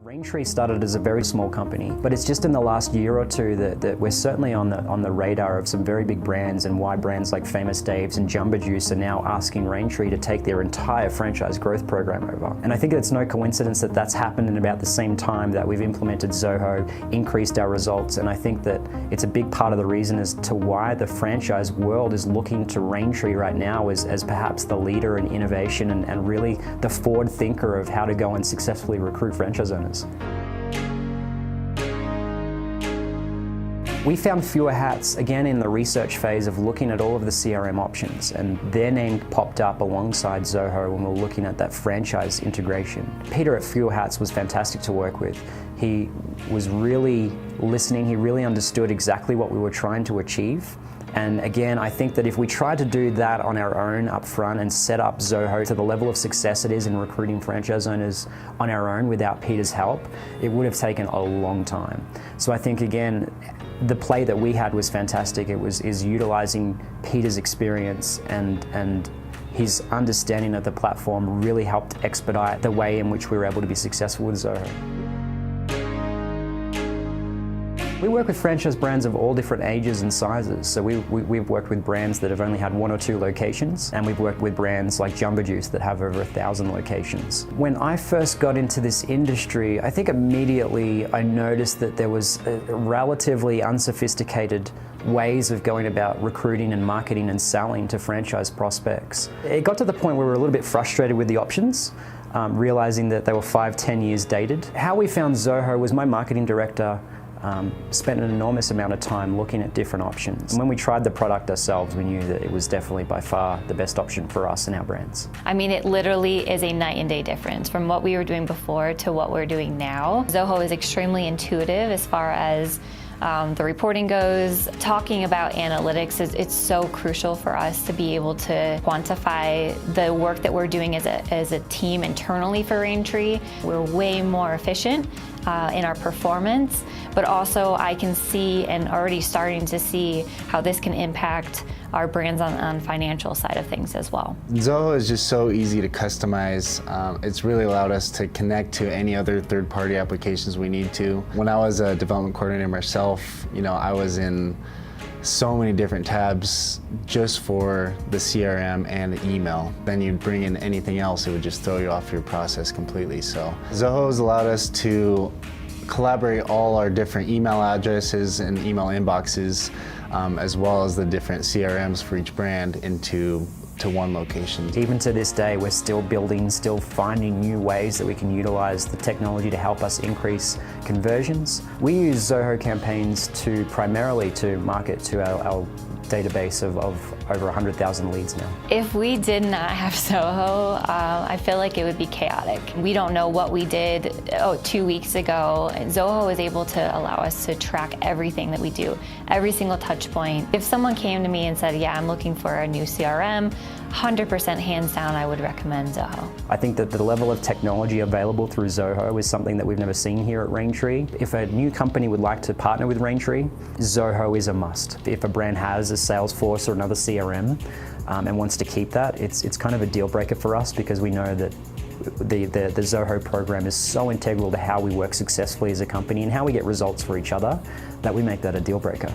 Raintree started as a very small company, but it's just in the last year or two that we're certainly on the radar of some very big brands, and why brands like Famous Dave's and Jamba Juice are now asking Raintree to take their entire franchise growth program over. And I think it's no coincidence that that's happened in about the same time that we've implemented Zoho, increased our results, and I think that it's a big part of the reason as to why the franchise world is looking to Raintree right now as perhaps the leader in innovation and really the forward thinker of how to go and successfully recruit franchise owners. We found fewer hats, again, in the research phase of looking at all of the CRM options, and their name popped up alongside Zoho when we were looking at that franchise integration. Peter at Fewer Hats was fantastic to work with. He was really listening, he really understood exactly what we were trying to achieve. And again, I think that if we tried to do that on our own up front and set up Zoho to the level of success it is in recruiting franchise owners on our own without Peter's help, it would have taken a long time. So I think, again, the play that we had was fantastic. Is utilizing Peter's experience and his understanding of the platform really helped expedite the way in which we were able to be successful with Zoho. We work with franchise brands of all different ages and sizes. So we've worked with brands that have only had 1 or 2 locations, and we've worked with brands like Jamba Juice that have over 1,000 locations. When I first got into this industry, I think immediately I noticed that there was relatively unsophisticated ways of going about recruiting and marketing and selling to franchise prospects. It got to the point where we were a little bit frustrated with the options, realizing that they were 5-10 years dated. How we found Zoho was my marketing director spent an enormous amount of time looking at different options. And when we tried the product ourselves, we knew that it was definitely by far the best option for us and our brands. I mean, it literally is a night and day difference from what we were doing before to what we're doing now. Zoho is extremely intuitive as far as the reporting goes. Talking about analytics, it's so crucial for us to be able to quantify the work that we're doing as a team internally for Raintree. We're way more efficient in our performance, but also I can see and already starting to see how this can impact our brands on financial side of things as well. Zoho is just so easy to customize. It's really allowed us to connect to any other third-party applications we need to. When I was a development coordinator myself, I was in so many different tabs just for the CRM and the email. Then you'd bring in anything else, it would just throw you off your process completely. So Zoho has allowed us to collaborate all our different email addresses and email inboxes, as well as the different CRMs for each brand into one location. Even to this day, we're still building, still finding new ways that we can utilize the technology to help us increase conversions. We use Zoho campaigns primarily to market to our database of over 100,000 leads now. If we did not have Zoho, I feel like it would be chaotic. We don't know what we did 2 weeks ago. Zoho is able to allow us to track everything that we do, every single touch point. If someone came to me and said, yeah, I'm looking for a new CRM, 100% hands down, I would recommend Zoho. I think that the level of technology available through Zoho is something that we've never seen here at Raintree. If a new company would like to partner with Raintree, Zoho is a must. If a brand has a Salesforce or another CRM and wants to keep that, it's kind of a deal breaker for us, because we know that the Zoho program is so integral to how we work successfully as a company and how we get results for each other that we make that a deal breaker.